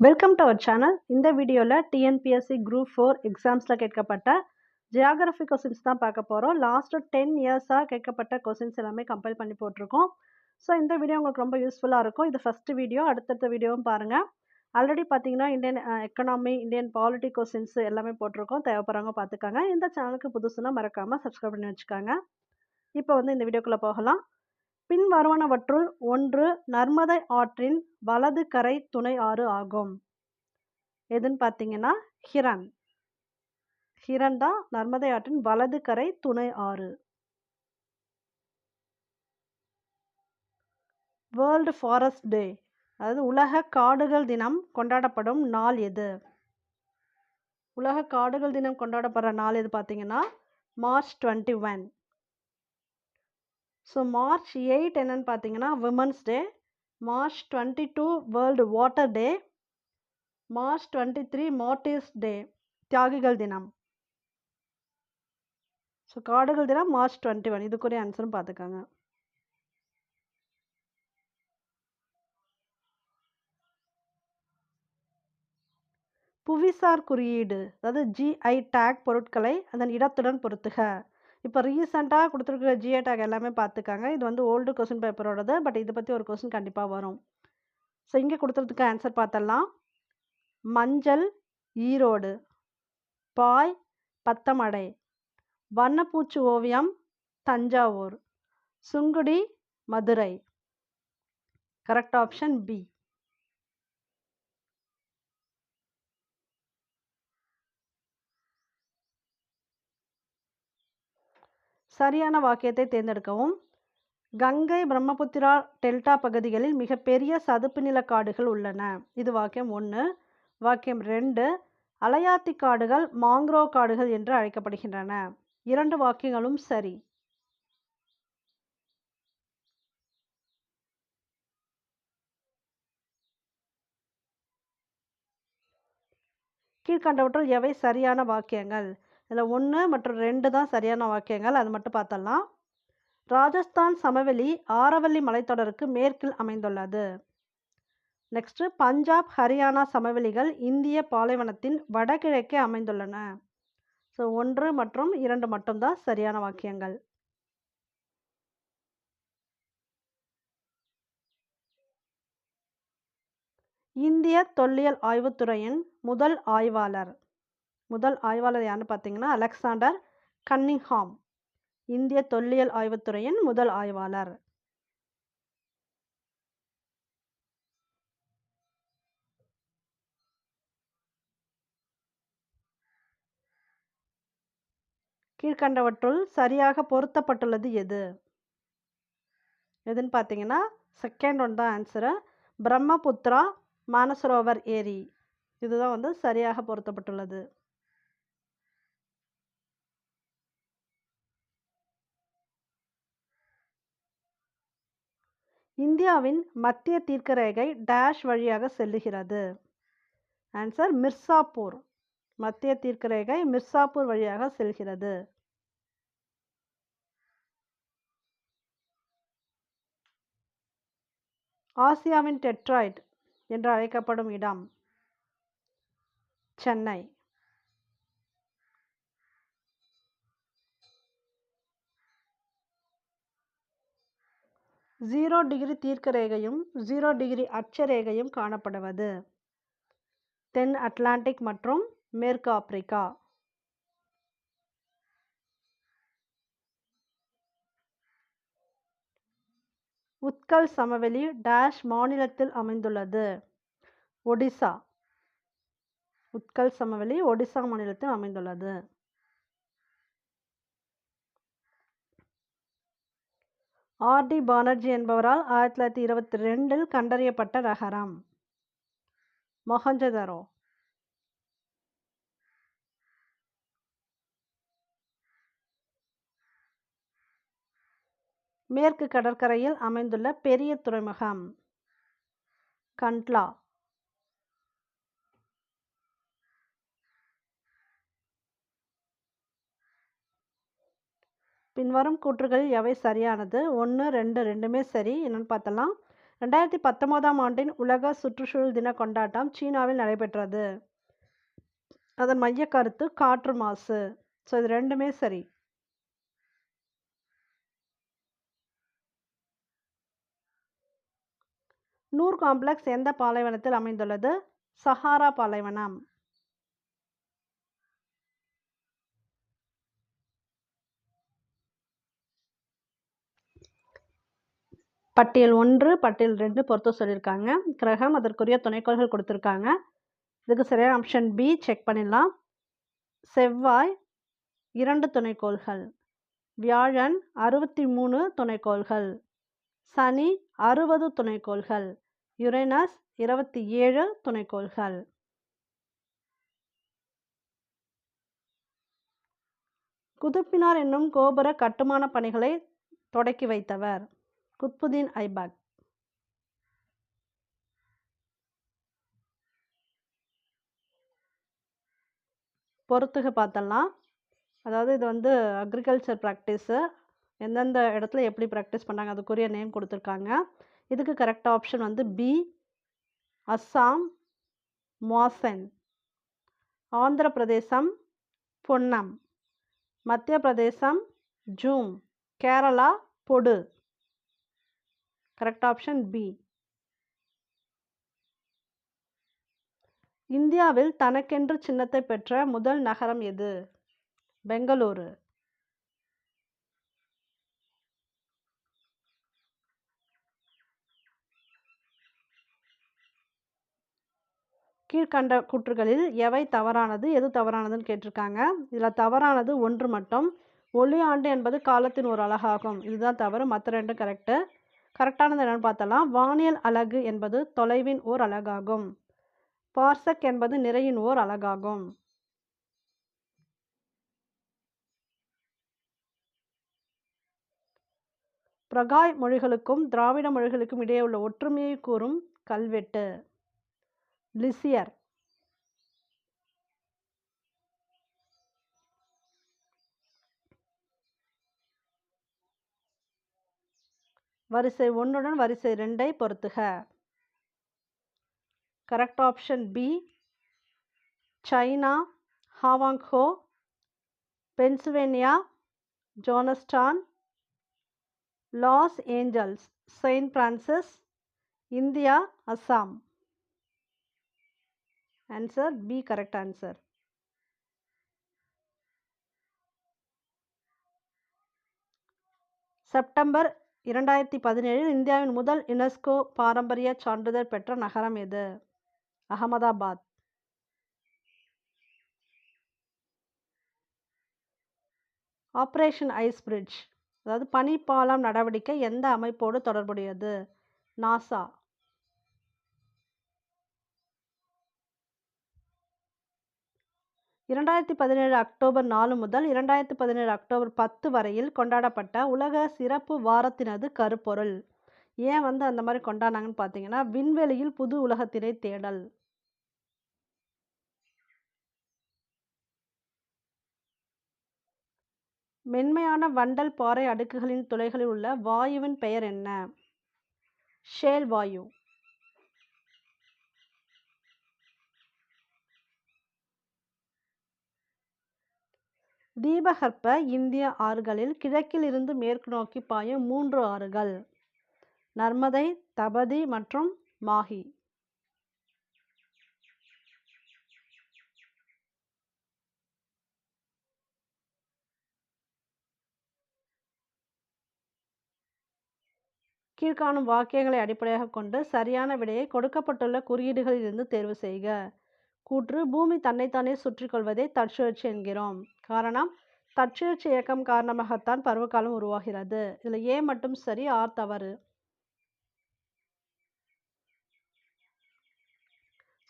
Welcome to our channel. இந்த வீடியோவில் TNPSC group 4 எக்ஸாம்ஸில் கேட்கப்பட்ட ஜியாகிரஃபி கொஸ்டின்ஸ் தான் பார்க்க போகிறோம். லாஸ்ட்டு 10 இயர்ஸாக கேட்கப்பட்ட கொஸ்டின்ஸ் எல்லாமே கம்பைல் பண்ணி போட்டிருக்கோம். ஸோ இந்த வீடியோ உங்களுக்கு ரொம்ப யூஸ்ஃபுல்லாக இருக்கும். இது ஃபஸ்ட்டு வீடியோ, அடுத்தடுத்த வீடியோவும் பாருங்கள். ஆல்ரெடி பார்த்தீங்கன்னா Indian economy, Indian polity questions எல்லாமே போட்டிருக்கோம். தேவைப்படுறவங்க பார்த்துக்காங்க. இந்த சேனலுக்கு புதுசுனா மறக்காமல் சப்ஸ்கிரைப் பண்ணி வச்சுக்காங்க. இப்போ வந்து இந்த வீடியோக்குள்ளே போகலாம். பின் வருவனவற்றுள் ஒன்று நர்மதை ஆற்றின் வலது கரை துணை ஆறு ஆகும். எதுன்னு பார்த்தீங்கன்னா ஹிரன். ஹிரன் தான் நர்மதை ஆற்றின் வலது கரை துணை ஆறு. வேர்ல்டு ஃபாரஸ்ட் டே, அதாவது உலக காடுகள் தினம் கொண்டாடப்படும் நாள் எது? உலக காடுகள் தினம் கொண்டாடப்படுற நாள் எது பார்த்தீங்கன்னா மார்ச் 21. ஸோ மார்ச் 8 என்னன்னு பார்த்தீங்கன்னா women's day. March 22 world water டே. மார்ச் 23 மார்டிர்ஸ் டே, தியாகிகள் தினம். ஸோ காடுகள் தினம் மார்ச் 21. இதுக்குரிய ஆன்சரும் பார்த்துக்கோங்க. புவிசார் குறியீடு, அதாவது ஜிஐ டேக் பொருட்களை அதன் இடத்துடன் பொறுத்துக. இப்போ ரீசெண்டாக கொடுத்துருக்குற ஜிஐ டேக் எல்லாமே பார்த்துக்காங்க. இது வந்து ஓல்டு கொஸ்டின் பேப்பரோடது, பட் இதை பற்றி ஒரு கொஸ்டின் கண்டிப்பாக வரும். ஸோ இங்கே கொடுத்துறதுக்கு ஆன்சர் பார்த்தலாம். மஞ்சள் ஈரோடு, பாய் பத்தமடை, வண்ணப்பூச்சு ஓவியம் தஞ்சாவூர், சுங்குடி மதுரை. Correct option B. சரியான வாக்கியத்தை தேர்ந்தெடுக்கவும். கங்கை பிரம்மபுத்திரா டெல்டா பகுதிகளில் மிகப்பெரிய சதுப்பு நில காடுகள் உள்ளன. இது வாக்கியம் 1. வாக்கியம் 2, அலையாத்தி காடுகள் மாங்க்ரோவ் காடுகள் என்று அழைக்கப்படுகின்றன. 2 வாக்கியங்களும் சரி. கீழ்கண்டவற்றுள் எவை சரியான வாக்கியங்கள்? இதில் 1 மற்றும் 2 தான் சரியான வாக்கியங்கள். அது மட்டும் பார்த்தலாம். ராஜஸ்தான் சமவெளி ஆரவல்லி மலைத்தொடருக்கு மேற்கில் அமைந்துள்ளது. நெக்ஸ்ட், பஞ்சாப் ஹரியானா சமவெளிகள் இந்திய பாலைவனத்தின் வடகிழக்கே அமைந்துள்ளன. ஸோ 1 மற்றும் 2 மட்டும்தான் சரியான வாக்கியங்கள். இந்திய தொல்லியல் ஆய்வுத்துறையின் முதல் ஆய்வாளர் யாருன்னு பார்த்தீங்கன்னா அலெக்சாண்டர் கன்னிங்ஹாம். இந்திய தொல்லியல் ஆய்வுத்துறையின் முதல் ஆய்வாளர். கீழ்கண்டவற்றுள் சரியாக பொருத்தப்பட்டுள்ளது எது? எதுன்னு பார்த்தீங்கன்னா செகண்ட் ஒன் தான் ஆன்சரு. பிரம்மபுத்திரா மானசரோவர் ஏரி, இதுதான் வந்து சரியாக பொருத்தப்பட்டுள்ளது. இந்தியாவின் மத்திய தீர்க்கரேகை டேஷ் வழியாக செல்லுகிறது. ஆன்சர் மிர்சாப்பூர். மத்திய தீர்க்கரேகை மிர்சாப்பூர் வழியாக செல்கிறது. ஆசியாவின் டெட்ராய்ட் என்று அழைக்கப்படும் இடம் சென்னை. ஜீரோ டிகிரி தீர்க்கரேகையும் 0 டிகிரி அட்சரேகையும் காணப்படுவது தென் அட்லாண்டிக் மற்றும் மேற்கு ஆப்பிரிக்கா. உத்கல் சமவெளி டேஷ் மாநிலத்தில் அமைந்துள்ளது. ஒடிசா. உத்கல் சமவெளி ஒடிசா மாநிலத்தில் அமைந்துள்ளது. ஆர்.டி. பானர்ஜி என்பவரால் 1922 கண்டறியப்பட்ட நகரம் மொஹஞ்சதாரோ. மேற்கு கடற்கரையில் அமைந்துள்ள பெரிய துறைமுகம் கண்ட்லா. பின்வரும் கூற்றுகளில் எவை சரியானது? 1, 2 ரெண்டுமே சரி. என்னன்னு பார்த்தலாம். 2019ஆம் ஆண்டின் உலக சுற்றுச்சூழல் தின கொண்டாட்டம் சீனாவில் நடைபெற்றது. அதன் மைய கருத்து காற்று மாசு. ஸோ இது ரெண்டுமே சரி. நூர் காம்ப்ளெக்ஸ் எந்த பாலைவனத்தில் அமைந்துள்ளது? சஹாரா பாலைவனம். பட்டியல் 1, பட்டியல் 2 பொறுத்து சொல்லியிருக்காங்க. கிரகம், அதற்குரிய துணைக்கோள்கள் கொடுத்துருக்காங்க. இதுக்கு சரியான ஆப்ஷன் பி செக் பண்ணிடலாம். செவ்வாய் 2 துணைக்கோள்கள், வியாழன் 63 துணைக்கோள்கள், சனி 60 துணைக்கோள்கள், யுரேனஸ் 27 துணைக்கோள்கள். குதுப்பினார் என்னும் கோபுர கட்டுமான பணிகளை தொடக்கி வைத்தவர்? குத்புதீன் ஐபக். பொறுத்துக பார்த்தலாம். அதாவது இது வந்து அக்ரிகல்ச்சர் ப்ராக்டிஸு. எந்தெந்த இடத்துல எப்படி ப்ராக்டிஸ் பண்ணாங்க அதுக்குரிய நேம் கொடுத்துருக்காங்க. இதுக்கு கரெக்ட் ஆப்ஷன் வந்து பி அஸ்ஸாம் மோசன், ஆந்திர பிரதேசம் பொன்னம், மத்திய பிரதேசம் ஜூம், கேரளா பொடு. Correct option B. இந்தியாவில் தனக்கென்று சின்னத்தை பெற்ற முதல் நகரம் எது? பெங்களூரு. கீழ்கண்ட கூற்றுகளில் எவை தவறானது, எது தவறானதுன்னு கேட்டிருக்காங்க. இதில் தவறானது 1 மட்டும். ஒளி ஆண்டு என்பது காலத்தின் ஒரு அலகாகும். இதுதான் தவறு. மற்ற 2 கரெக்டு. கரெக்டானது என்னென்னு பார்த்தலாம். வானியல் அலகு என்பது தொலைவின் ஓர் அலகாகும். பார்சக் என்பது நிறையின் ஓர் அலகாகும். பிரகாய் மொழிகளுக்கும் திராவிட மொழிகளுக்கும் இடையே உள்ள ஒற்றுமையை கூறும் கல்வெட்டு? லிசியர். வரிசை 1உடன் வரிசை 2ஐ பொறுத்துக. Correct option B China, Hwang Ho, Pennsylvania, Johnstown, Los Angeles, Saint Francis, India, Assam. Answer B correct answer. September 2017 இந்தியாவின் முதல் யுனெஸ்கோ பாரம்பரிய சான்றிதழ் பெற்ற நகரம் எது? அகமதாபாத். ஆப்ரேஷன் ஐஸ் பிரிட்ஜ் அதாவது பனிப்பாலம் நடவடிக்கை எந்த அமைப்போடு தொடர்புடையது? நாசா. அக்டோபர் 4 முதல் 2017 அக்டோபர் 10 வரையில் கொண்டாடப்பட்ட உலக சிறப்பு வாரத்தினது கருப்பொருள். ஏன் வந்து அந்த மாதிரி கொண்டாடினாங்கன்னு பார்த்தீங்கன்னா, விண்வெளியில் புது உலகத்தினை தேடல். மென்மையான வண்டல் பாறை அடுக்குகளின் துளைகளில் உள்ள வாயுவின் பெயர் என்ன? ஷேல் வாயு. தீபகற்ப இந்திய ஆறுகளில் கிழக்கில் இருந்து மேற்கு நோக்கி பாயும் 3 ஆறுகள்: நர்மதை, தபதி மற்றும் மாஹி. கீழ்காணும் வாக்கியங்களை அடிப்படையாக கொண்டு சரியான விடையை கொடுக்கப்பட்டுள்ள குறியீடுகளில் இருந்து தேர்வு செய்க. கூற்று: பூமி தன்னைத்தானே சுற்றி கொள்வதை தற்சுழற்சி என்கிறோம். காரணம்: தற்சுழற்சி இயக்கம் காரணமாகத்தான் பருவகாலம் உருவாகிறது. இதில் ஏ மட்டும் சரி, ஆர் தவறு.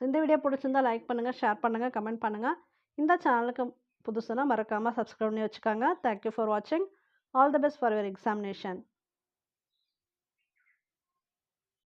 இந்த வீடியோ பிடிச்சிருந்தா லைக் பண்ணுங்கள், ஷேர் பண்ணுங்கள், கமெண்ட் பண்ணுங்கள். இந்த சேனலுக்கு புதுசுனா மறக்காமல் சப்ஸ்கிரைப் பண்ணி வச்சுக்கோங்க. தேங்க்யூ ஃபார் வாட்சிங். All the best for your examination.